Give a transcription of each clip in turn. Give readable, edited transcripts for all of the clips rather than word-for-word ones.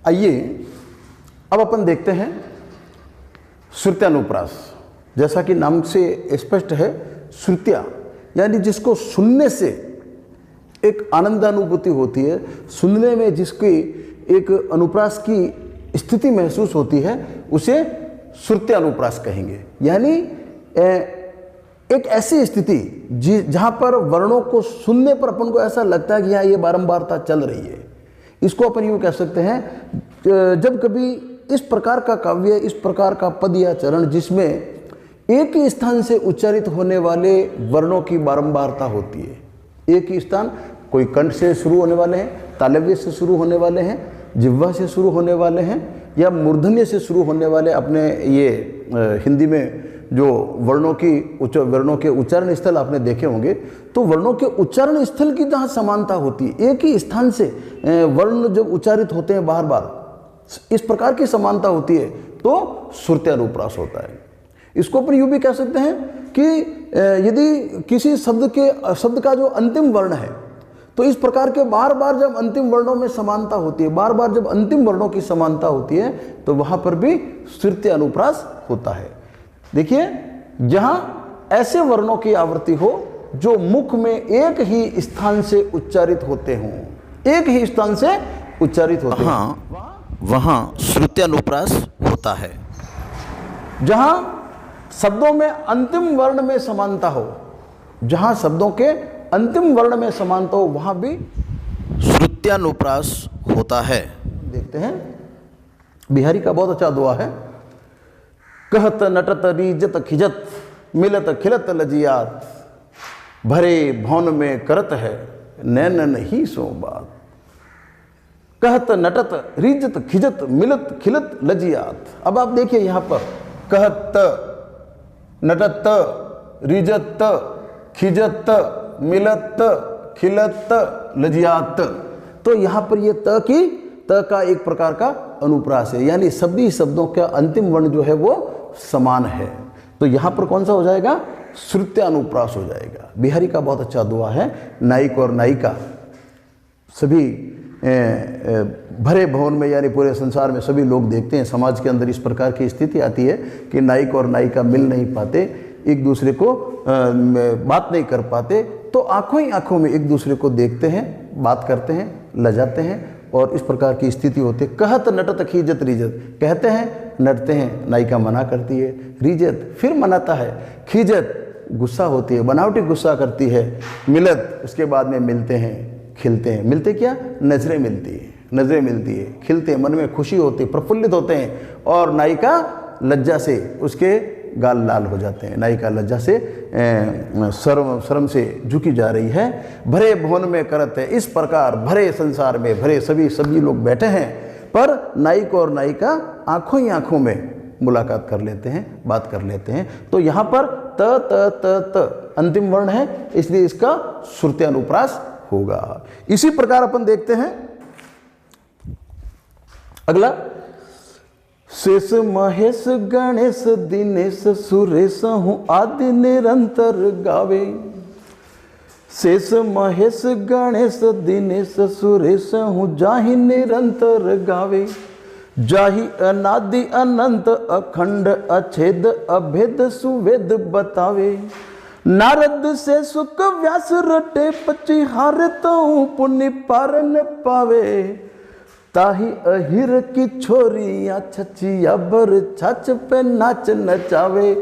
आइए अब अपन देखते हैं श्रुत्यानुप्रास। जैसा कि नाम से स्पष्ट है, श्रुत्या यानी जिसको सुनने से एक आनंदानुभूति होती है, सुनने में जिसकी एक अनुप्रास की स्थिति महसूस होती है, उसे श्रुत्यानुप्रास कहेंगे। यानी एक ऐसी स्थिति जहाँ पर वर्णों को सुनने पर अपन को ऐसा लगता है कि हाँ ये बारंबारता चल रही है। इसको अपन यूँ कह सकते हैं, जब कभी इस प्रकार का काव्य, इस प्रकार का पद या चरण जिसमें एक ही स्थान से उच्चारित होने वाले वर्णों की बारंबारता होती है, एक ही स्थान, कोई कंठ से शुरू होने वाले हैं, तालव्य से शुरू होने वाले हैं, जिह्वा से शुरू होने वाले हैं, या मूर्धन्य से शुरू होने वाले, अपने ये हिंदी में जो वर्णों के उच्चारण स्थल आपने देखे होंगे, तो वर्णों के उच्चारण स्थल की जहाँ समानता होती है, एक ही स्थान से वर्ण जब उच्चारित होते हैं बार बार, इस प्रकार की समानता होती है, तो श्रुत्यानुप्रास होता है। इसको अपन यूँ भी कह सकते हैं कि यदि किसी शब्द का जो अंतिम वर्ण है, तो इस प्रकार के बार बार जब अंतिम वर्णों में समानता होती है, बार बार जब अंतिम वर्णों की समानता होती है, तो वहाँ पर भी श्रुत्यानुप्रास होता है। देखिए, जहाँ ऐसे वर्णों की आवृत्ति हो जो मुख में एक ही स्थान से उच्चारित होते हों, एक ही स्थान से उच्चारित होते हैं, वहाँ श्रुत्यानुप्रास होता है। जहाँ शब्दों में अंतिम वर्ण में समानता हो, जहाँ शब्दों के अंतिम वर्ण में समानता हो, वहाँ भी श्रुत्यानुप्रास होता है। देखते हैं, बिहारी का बहुत अच्छा दुआ है, कहत नटत रीजत खिजत मिलत खिलत लजियात, भरे भौन में करत है नैनन ही सो बात। कहत नटत रीजत खिजत मिलत खिलत लजियात। अब आप देखिए यहाँ पर कहत नटत रीजत खिजत मिलत खिलत लजियात, तो यहाँ पर ये त का एक प्रकार का अनुप्रास है, यानी सभी शब्दों का अंतिम वर्ण जो है वो समान है। तो यहाँ पर कौन सा हो जाएगा? श्रुत्यानुप्रास हो जाएगा। बिहारी का बहुत अच्छा दुआ है, नायक और नायिका सभी भरे भवन में, यानी पूरे संसार में सभी लोग देखते हैं, समाज के अंदर इस प्रकार की स्थिति आती है कि नायक और नायिका मिल नहीं पाते, एक दूसरे को बात नहीं कर पाते, तो आंखों ही आंखों में एक दूसरे को देखते हैं, बात करते हैं, लजाते हैं, और इस प्रकार की स्थिति होती है। कहत नटत खीजत रीजत, कहते हैं, नटते हैं, नायिका मना करती है, रीजत फिर मनाता है, खीजत गुस्सा होती है, बनावटी गुस्सा करती है, मिलत उसके बाद में मिलते हैं, खिलते हैं। मिलते क्या? नजरें मिलती है, नजरें मिलती है, खिलते हैं, मन में खुशी होती है, प्रफुल्लित होते हैं, और नायिका लज्जा से उसके गाल लाल हो जाते हैं। नायिका लज्जा से शर्म से झुकी जा रही है। भरे भवन में करत है, इस प्रकार भरे संसार में भरे सभी लोग बैठे हैं, पर नायक और नायिका आंखों ही आंखों में मुलाकात कर लेते हैं, बात कर लेते हैं। तो यहाँ पर त अंतिम वर्ण है, इसलिए इसका श्रुत्यानुप्रास होगा। इसी प्रकार अपन देखते हैं अगला, शेष महेश गणेश दिनेश सुरेश हूँ आदि निरंतर गावे। शेष महेश गणेश दिनेश सुरेश हूँ जाहि निरंतर गावे। जाहि अनादि अनंत अखंड अछेद अभेद सुवेद बतावे। नारद से सुख व्यास रटे पचिहार तहु पुण्य पारन पावे। ताही अहिर की छोरियाँ छचिया बर छच पे नाच नचावे।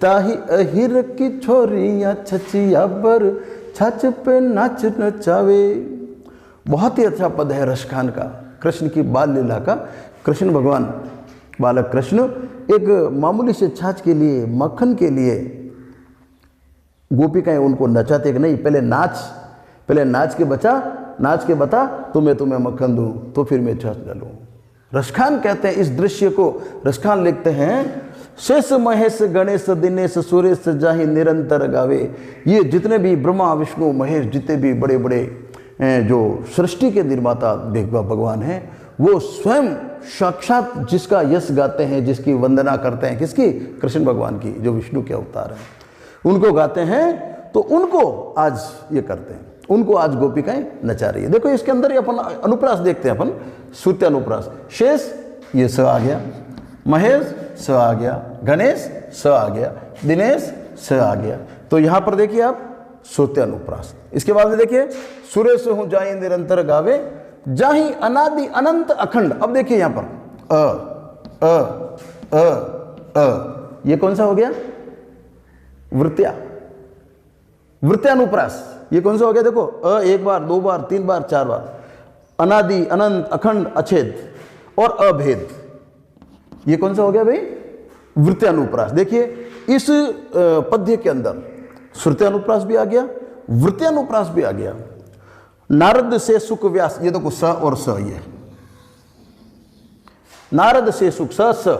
ताही अहिर की छोरियाँ छचिया बर छच पे नाच नचावे। बहुत ही अच्छा पद है रसखान का, कृष्ण की बाल लीला का। कृष्ण भगवान, बालक कृष्ण एक मामूली से छाछ के लिए, मक्खन के लिए गोपिकाएं उनको नचाते कि नहीं, पहले नाच के बता तो मैं तुम्हें मक्खन दूं, तो फिर मैं छाछ डालूं। रसखान कहते हैं इस दृश्य को। रसखान लिखते हैं, शेष महेश गणेश दिनेश सुरेश जाहि निरंतर गावे। ये जितने भी ब्रह्मा विष्णु महेश, जितने भी बड़े बड़े जो सृष्टि के निर्माता भगवान हैं, वो स्वयं साक्षात जिसका यश गाते हैं, जिसकी वंदना करते हैं, किसकी? कृष्ण भगवान की, जो विष्णु के अवतार हैं, उनको गाते हैं। तो उनको आज ये करते हैं, उनको आज गोपिकाएं नचा रही है। देखो इसके अंदर ही अपन अनुप्रास देखते हैं अपन श्रुत्यानुप्रास। शेष ये स आ गया, महेश स आ गया, गणेश स आ गया, दिनेश स आ गया। तो यहां पर देखिए आप श्रुत्यानुप्रास। इसके बाद में देखिए सुरेश हूं जाई निरंतर गावे जाही अनादि अनंत अखंड। अब देखिए यहां पर अ अ अ अ ये कौन सा हो गया? वृत्या, वृत्यानुप्रास। ये कौन सा हो गया? देखो अ एक बार, दो बार, तीन बार, चार बार। अनादि अनंत अखंड अछेद और अभेद, ये कौन सा हो गया भाई? वृत्यानुप्रास। देखिए इस पद्य के अंदर श्रुत्यानुप्रास भी आ गया, वृत्यानुप्रास भी आ गया। नारद से सुख व्यास, ये देखो स और स, ये नारद से सुख स स,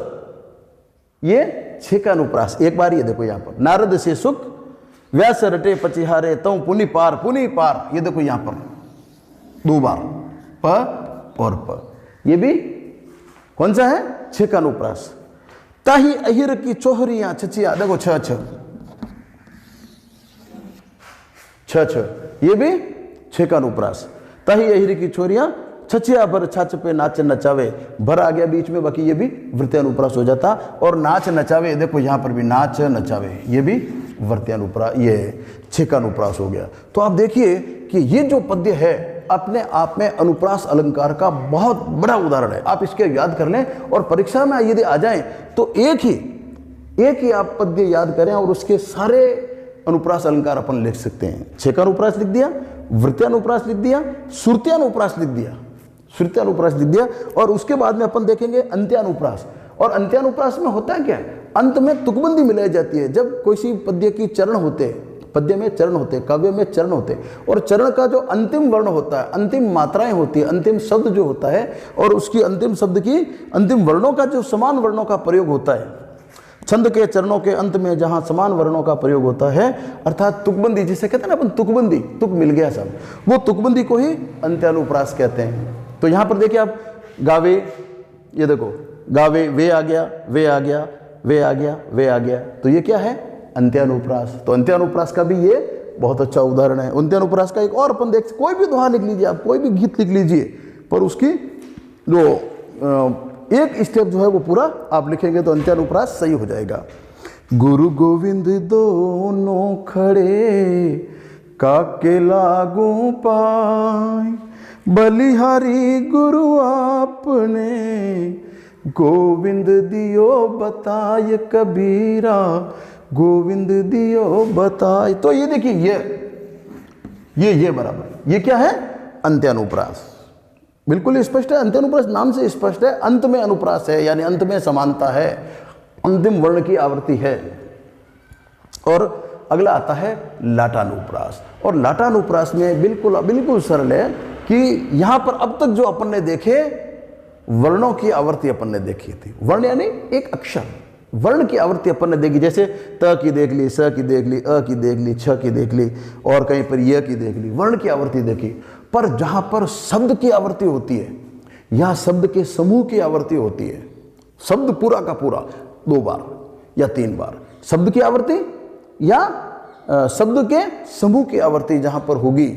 ये छेकानुप्रास। एक बार ये देखो यहां पर नारद से सुख व्यास रटे पचिहारे तौ पुनि पार, पुनि पार, ये देखो यहां पर दो बार प और प, ये भी कौन सा है? छेकानुप्रास। ताही अहिर की चोहरियां छचिया, देखो छ छ छ छ, ये भी छेकानुप्रास। ताही अहिर की छोरियां छचिया भर छाछ पे नाच नचावे, भर आ गया बीच में, बाकी ये भी वृत्यानुप्रास हो जाता। और नाच नचावे, देखो यहां पर भी नाच नचावे, ये भी वृत्यानुप्रास, ये छेकानुप्रास हो गया। तो आप देखिए कि ये जो पद्य है अपने आप में अनुप्रास अलंकार का बहुत बड़ा उदाहरण है। आप इसके याद कर लें और परीक्षा में यदि आ जाएं तो एक ही आप पद्य याद करें और उसके सारे अनुप्रास अलंकार अपन लिख सकते हैं। छेकानुप्रास लिख दिया, वृत्यानुप्रास लिख दिया, श्रुत्यानुप्रास लिख दिया, श्रुत्यानुप्रास लिख दिया। और उसके बाद में अपन देखेंगे अंत्यानुप्रास। और अंत्यानुप्रास में होता है क्या? अंत में तुकबंदी मिलाई जाती है। जब कोई पद्य की चरण होते, पद्य में चरण होते, काव्य में चरण होते, और चरण का जो अंतिम वर्ण होता है, अंतिम मात्राएं होती है, अंतिम शब्द जो होता है, और उसकी अंतिम शब्द की अंतिम वर्णों का जो समान वर्णों का प्रयोग होता है, छंद के चरणों के अंत में जहां समान वर्णों का प्रयोग होता है, अर्थात तुकबंदी, जिसे कहते हैं ना अपन तुकबंदी, तुक मिल गया सब, वो तुकबंदी को ही अंत्यानुप्रास कहते हैं। तो यहां पर देखिए आप गावे, ये देखो गावे, वे आ गया, वे आ गया, वे आ गया, वे आ गया, तो ये क्या है? अंत्यानुप्रास। तो अंत्यानुप्रास का भी ये बहुत अच्छा उदाहरण है। अंत्यानुप्रास का एक और अपन देख, कोई भी दोहा लिख लीजिए आप, कोई भी गीत लिख लीजिए, पर उसकी जो एक स्टेप जो है वो पूरा आप लिखेंगे तो अंत्यानुप्रास सही हो जाएगा। गुरु गोविंद दोनों खड़े काके लागू पाए, बलिहारी गुरु आपने गोविंद दियो बताय कबीरा, गोविंद दियो बताय। तो ये देखिए ये बराबर, ये क्या है? अंत्यानुप्रास। बिल्कुल स्पष्ट है, अंत्यानुप्रास नाम से स्पष्ट है, अंत में अनुप्रास है, यानी अंत में समानता है, अंतिम वर्ण की आवृत्ति है। और अगला आता है लाटानुप्रास। और लाटानुप्रास में बिल्कुल सरल है कि यहां पर अब तक जो अपन ने देखे वर्णों की आवृत्ति अपन ने देखी थी। वर्ण यानी एक अक्षर, वर्ण की आवृत्ति अपन ने देखी, जैसे त की देख ली, स की देख ली, अ की देख ली, छ की देख ली, और कहीं पर य की देख ली, वर्ण की आवृत्ति देखी। पर जहां पर शब्द की आवृत्ति होती है या शब्द के समूह की आवृत्ति होती है, शब्द पूरा का पूरा 2 बार या 3 बार, शब्द की आवृत्ति या शब्द के समूह की आवृत्ति जहां पर होगी,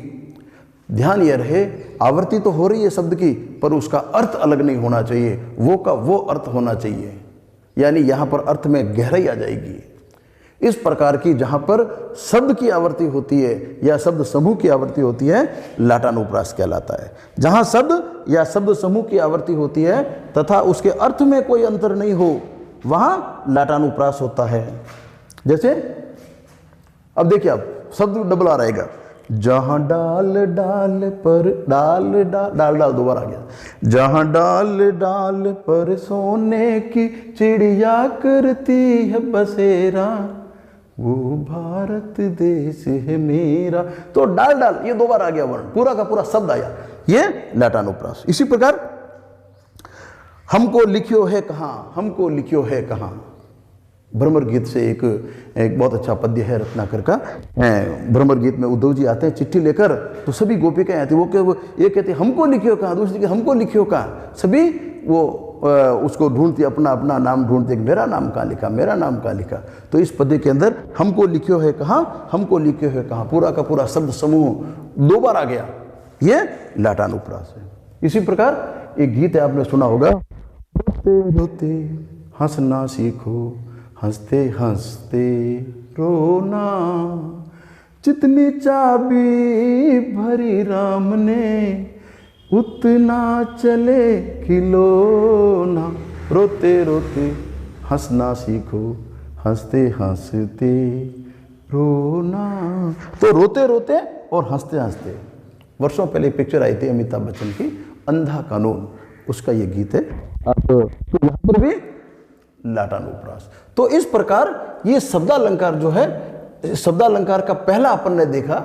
ध्यान यह रहे आवृत्ति तो हो रही है शब्द की, पर उसका अर्थ अलग नहीं होना चाहिए, वो का वो अर्थ होना चाहिए, यानी यहां पर अर्थ में गहराई आ जाएगी। इस प्रकार की जहां पर शब्द की आवृत्ति होती है या शब्द समूह की आवृत्ति होती है, लाटानुप्रास कहलाता है। जहां शब्द या शब्द समूह की आवृत्ति होती है तथा उसके अर्थ में कोई अंतर नहीं हो, वहां लाटानुप्रास होता है। जैसे अब देखिए, आप शब्द डबल आ रहेगा, जहां डाल डाल पर डाल डाल डाल डाल 2 बार आ गया, जहां डाल डाल पर सोने की चिड़िया करती है बसेरा, वो भारत देश है मेरा। तो डाल डाल ये 2 बार आ गया, वर्ण पूरा का पूरा शब्द आया, ये लाटानुप्रास। इसी प्रकार हमको लिखियो है कहां, हमको लिखियो है कहां, भ्रमर गीत से एक बहुत अच्छा पद्य है रत्नाकर का। भ्रमर गीत में उद्धव जी आते हैं चिट्ठी लेकर, तो सभी गोपिकाएं आती, वो एक कहते हमको लिखियो कहां, दूसरी कहते हमको लिखियो कहां, सभी वो उसको ढूंढती, अपना अपना नाम ढूंढते, मेरा नाम कहाँ लिखा, मेरा नाम कहाँ लिखा। तो इस पद्य के अंदर हमको लिखियो है कहाँ, हमको लिखियो है कहाँ, पूरा का पूरा शब्द समूह 2 बार आ गया, ये लाटानुप्रास है। इसी प्रकार एक गीत है, आपने सुना होगा, रोते रोते हंसना सीखो, हंसते हंसते रोना, जितनी चाबी भरी राम ने उतना चले खिलौना। रोते रोते हंसना सीखो, हंसते हंसते रोना। तो रोते रोते और हंसते हंसते, वर्षों पहले एक पिक्चर आई थी अमिताभ बच्चन की, अंधा कानून, उसका ये गीत है। अब तो यहाँ पर भी लाटानुप्रास। तो इस प्रकार ये शब्दालंकार जो है, शब्दालंकार का पहला अपन ने देखा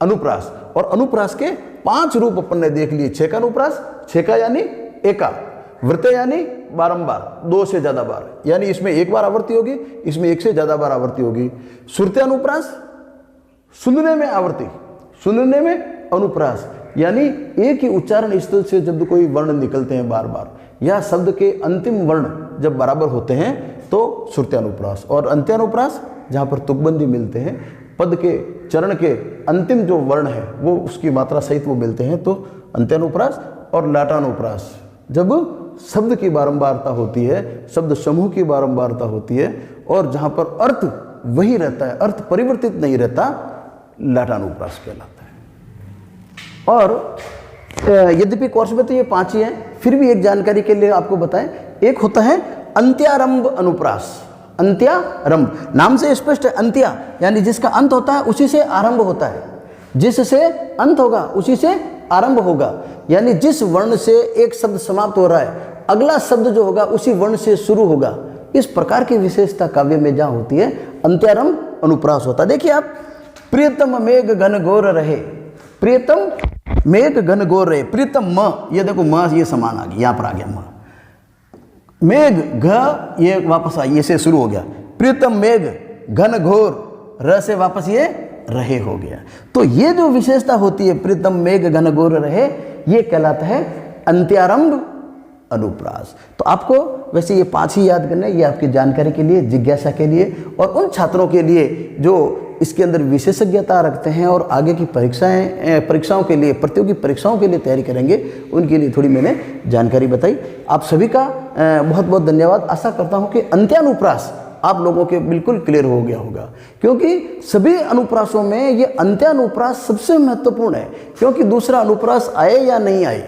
अनुप्रास, और अनुप्रास के 5 रूप अपन ने देख लिए। छेका अनुप्रास, छेका यानी एका, वृत्ते यानी बारंबार, 2 से ज्यादा बार, यानी इसमें एक बार आवृत्ति होगी, इसमें 1 से ज्यादा बार आवृत्ति होगी। श्रुत्यानुप्रास, सुनने में आवृत्ति, सुनने में अनुप्रास, यानी एक ही उच्चारण स्थल से जब कोई वर्ण निकलते हैं बार बार, या शब्द के अंतिम वर्ण जब बराबर होते हैं तो श्रुत्यानुप्रास। और अंत्यानुप्रास, जहाँ पर तुकबंदी मिलते हैं, पद के चरण के अंतिम जो वर्ण है वो उसकी मात्रा सहित वो मिलते हैं, तो अंत्यानुप्रास। और लाटानुप्रास, जब शब्द की बारंबारता होती है, शब्द समूह की बारंबारता होती है, और जहाँ पर अर्थ वही रहता है, अर्थ परिवर्तित नहीं रहता, लाटानुप्रास कहलाता है। और यद्यपि कोर्स में तो ये 5 ही हैं, फिर भी एक जानकारी के लिए आपको बताएं, एक होता है अंत्यारंभ अनुप्रास। अंत्यारंभ, नाम से स्पष्ट है, अंत्या यानी जिसका अंत होता है उसी से आरंभ होता है, जिससे अंत होगा उसी से आरंभ होगा, यानी जिस वर्ण से एक शब्द समाप्त हो रहा है अगला शब्द जो होगा उसी वर्ण से शुरू होगा। इस प्रकार की विशेषता काव्य में जहाँ होती है, अंत्यारंभ अनुप्रास होता है। देखिए आप, प्रियतम मेघ घन घोर रहे, प्रियतम मेघ घन घोर रहे, प्रियतम म, ये देखो म ये समान आ गया, यहाँ पर आ गया म, मेघ घ ये वापस आ, ये से शुरू हो गया, प्रियतम मेघ घन घोर, र से वापस ये रहे हो गया। तो ये जो विशेषता होती है, प्रीतम मेघ घन घोर रहे, ये कहलाता है अंत्यारंभ अनुप्रास। तो आपको वैसे ये 5 ही याद करना है, ये आपकी जानकारी के लिए, जिज्ञासा के लिए, और उन छात्रों के लिए जो इसके अंदर विशेषज्ञता रखते हैं और आगे की परीक्षाओं के लिए, प्रतियोगी परीक्षाओं के लिए तैयारी करेंगे, उनके लिए थोड़ी मैंने जानकारी बताई। आप सभी का बहुत बहुत धन्यवाद। आशा करता हूँ कि अंत्यानुप्रास आप लोगों के बिल्कुल क्लियर हो गया होगा, क्योंकि सभी अनुप्रासों में ये अंत्यानुप्रास सबसे महत्वपूर्ण है, क्योंकि दूसरा अनुप्रास आए या नहीं आए,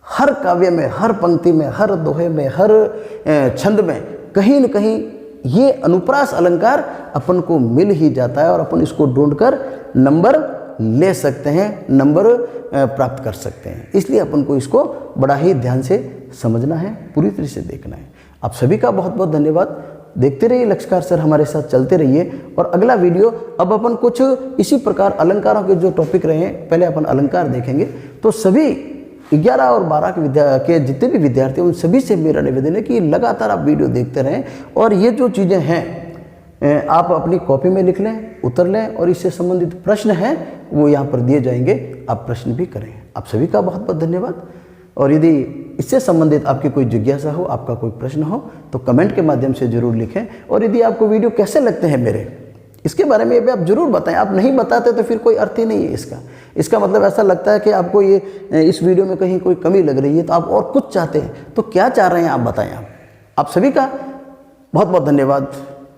हर काव्य में, हर पंक्ति में, हर दोहे में, हर छंद में कहीं न कहीं ये अनुप्रास अलंकार अपन को मिल ही जाता है, और अपन इसको ढूंढकर नंबर ले सकते हैं, नंबर प्राप्त कर सकते हैं। इसलिए अपन को इसको बड़ा ही ध्यान से समझना है, पूरी तरह से देखना है। आप सभी का बहुत बहुत धन्यवाद। देखते रहिए लक्ष्यकार सर, हमारे साथ चलते रहिए। और अगला वीडियो अब अपन कुछ इसी प्रकार अलंकारों के जो टॉपिक रहे हैं, पहले अपन अलंकार देखेंगे। तो सभी 11 और 12 के जितने भी विद्यार्थी हैं उन सभी से मेरा निवेदन है कि लगातार आप वीडियो देखते रहें, और ये जो चीज़ें हैं आप अपनी कॉपी में लिख लें, उतर लें, और इससे संबंधित प्रश्न हैं वो यहाँ पर दिए जाएंगे, आप प्रश्न भी करें। आप सभी का बहुत बहुत धन्यवाद। और यदि इससे संबंधित आपकी कोई जिज्ञासा हो, आपका कोई प्रश्न हो, तो कमेंट के माध्यम से ज़रूर लिखें। और यदि आपको वीडियो कैसे लगते हैं मेरे, इसके बारे में भी आप ज़रूर बताएं। आप नहीं बताते तो फिर कोई अर्थ ही नहीं है इसका मतलब ऐसा लगता है कि आपको ये इस वीडियो में कहीं कोई कमी लग रही है, तो आप और कुछ चाहते हैं। तो क्या चाह रहे हैं आप बताएं। आप सभी का बहुत बहुत धन्यवाद।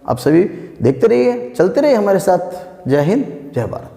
आप सभी देखते रहिए, चलते रहिए हमारे साथ। जय हिंद, जय भारत।